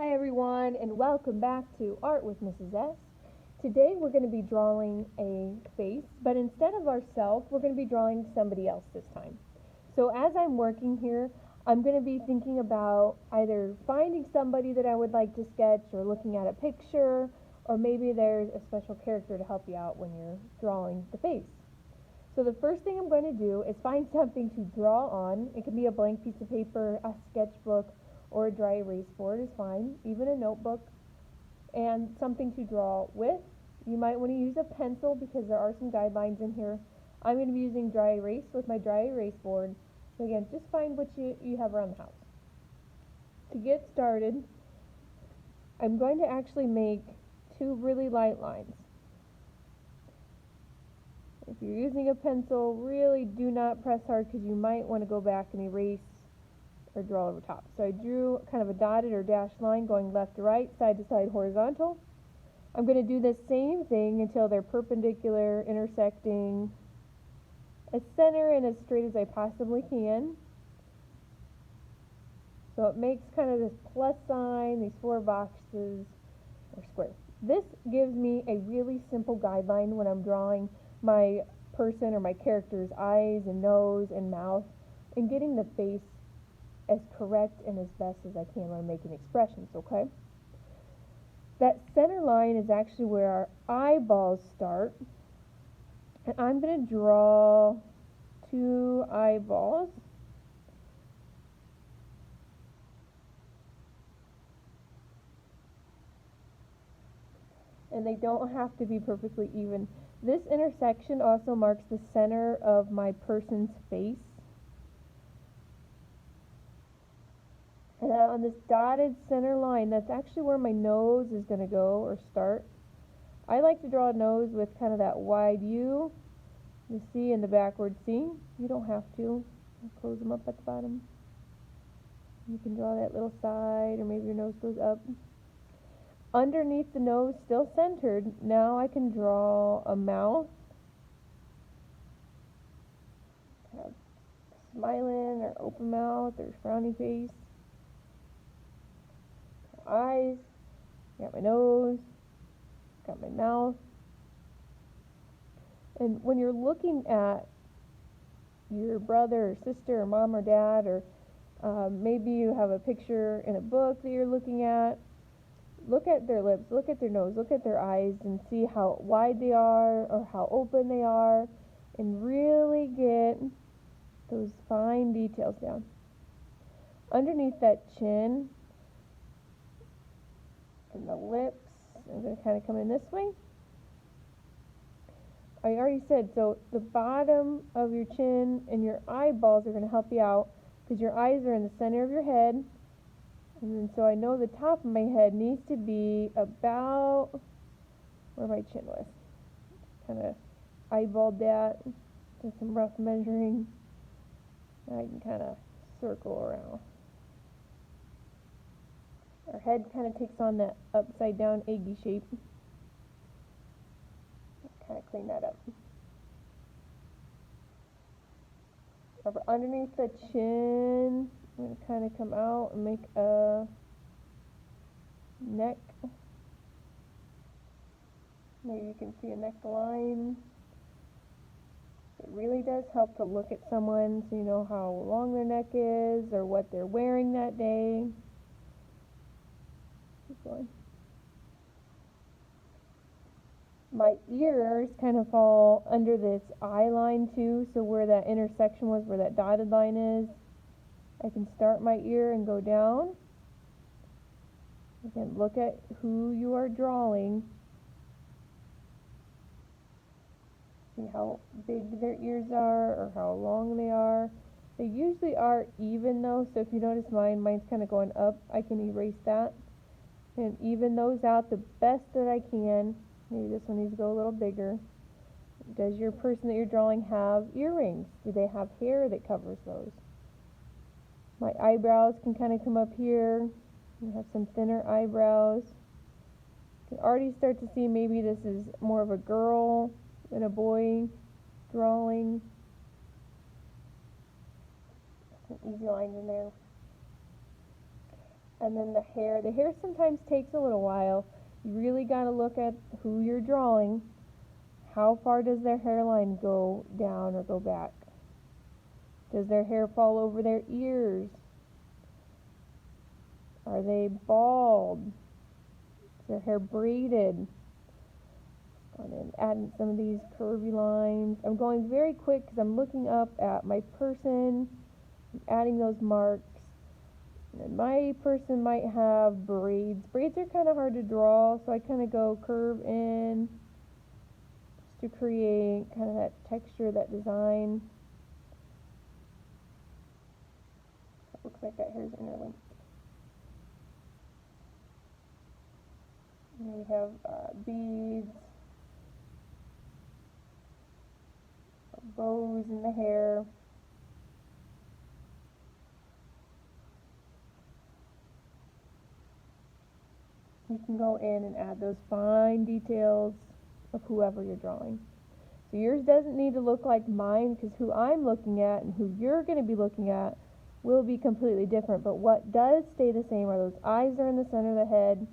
Hi everyone, and welcome back to Art with Mrs. S. Today we're going to be drawing a face, but instead of ourselves, we're going to be drawing somebody else this time. So as I'm working here, I'm going to be thinking about either finding somebody that I would like to sketch or looking at a picture, or maybe there's a special character to help you out when you're drawing the face. So the first thing I'm going to do is find something to draw on. It can be a blank piece of paper, a sketchbook, or a dry erase board is fine, even a notebook, and something to draw with. You might want to use a pencil because there are some guidelines in here. I'm going to be using dry erase with my dry erase board. So again, just find what you have around the house. To get started, I'm going to actually make two really light lines. If you're using a pencil, really do not press hard because you might want to go back and erase or draw over top. So I drew kind of a dotted or dashed line going left to right, side to side, horizontal. I'm going to do the same thing until they're perpendicular, intersecting, as center and as straight as I possibly can. So it makes kind of this plus sign, these four boxes, or square. This gives me a really simple guideline when I'm drawing my person or my character's eyes and nose and mouth and getting the face as correct and as best as I can when I'm making expressions, okay? That center line is actually where our eyeballs start, and I'm going to draw two eyeballs. And they don't have to be perfectly even. This intersection also marks the center of my person's face. And on this dotted center line, that's actually where my nose is going to go or start. I like to draw a nose with kind of that wide U, the C and the backward C. You don't have to. I'll close them up at the bottom. You can draw that little side, or maybe your nose goes up. Underneath the nose, still centered, now I can draw a mouth. Have smiling or open mouth or frowny face. Eyes, got my nose, got my mouth. And when you're looking at your brother or sister or mom or dad, or maybe you have a picture in a book that you're looking at, look at their lips, look at their nose, look at their eyes, and see how wide they are or how open they are, and really get those fine details down. Underneath that chin and the lips, I'm going to kind of come in this way. I already said, so the bottom of your chin and your eyeballs are going to help you out because your eyes are in the center of your head. And then so I know the top of my head needs to be about where my chin was. Kind of eyeballed that, did some rough measuring. I can kind of circle around. Our head kind of takes on that upside down eggy shape. Kind of clean that up. Over underneath the chin, I'm going to kind of come out and make a neck. Maybe you can see a neckline. It really does help to look at someone so you know how long their neck is or what they're wearing that day. Keep going. My ears kind of fall under this eye line too, so where that intersection was, where that dotted line is, I can start my ear and go down. Again, look at who you are drawing. See how big their ears are or how long they are. They usually are even though, so if you notice mine's kind of going up, I can erase that and even those out the best that I can. Maybe this one needs to go a little bigger. Does your person that you're drawing have earrings? Do they have hair that covers those? My eyebrows can kind of come up here. I have some thinner eyebrows. You can already start to see maybe this is more of a girl than a boy drawing. Some easy lines in there. And then the hair sometimes takes a little while. You really got to look at who you're drawing. How far does their hairline go down or go back? Does their hair fall over their ears? Are they bald? Is their hair braided? And then adding some of these curvy lines. I'm going very quick because I'm looking up at my person, I'm adding those marks. And my person might have braids. Braids are kind of hard to draw, so I kind of go curve in just to create kind of that texture, that design. It looks like that hair's interlinked. And we have beads, bows in the hair. You can go in and add those fine details of whoever you're drawing. So yours doesn't need to look like mine, because who I'm looking at and who you're going to be looking at will be completely different. But what does stay the same are those eyes are in the center of the head.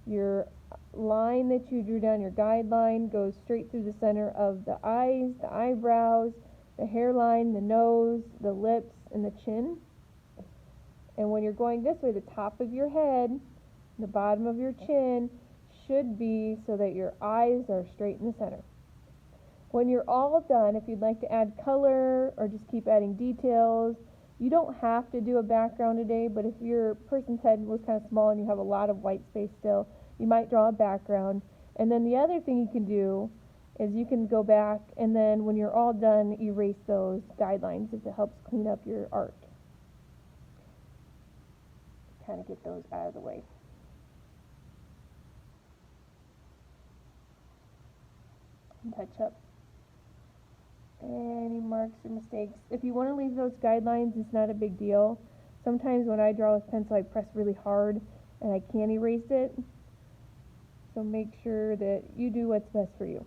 Your line that you drew down, your guideline, goes straight through the center of the eyes, the eyebrows, the hairline, the nose, the lips, and the chin. And when you're going this way, the top of your head, the bottom of your chin should be so that your eyes are straight in the center. When you're all done, if you'd like to add color or just keep adding details, you don't have to do a background today, but if your person's head was kind of small and you have a lot of white space still, you might draw a background. And then the other thing you can do is you can go back and then when you're all done, erase those guidelines if it helps clean up your art. Kind of get those out of the way. And touch up any marks or mistakes. If you want to leave those guidelines, it's not a big deal. Sometimes when I draw with pencil, I press really hard and I can't erase it. So make sure that you do what's best for you.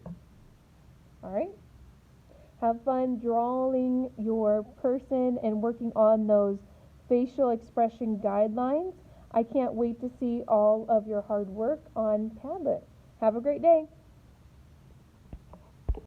Alright? Have fun drawing your person and working on those facial expression guidelines. I can't wait to see all of your hard work on Padlet. Have a great day.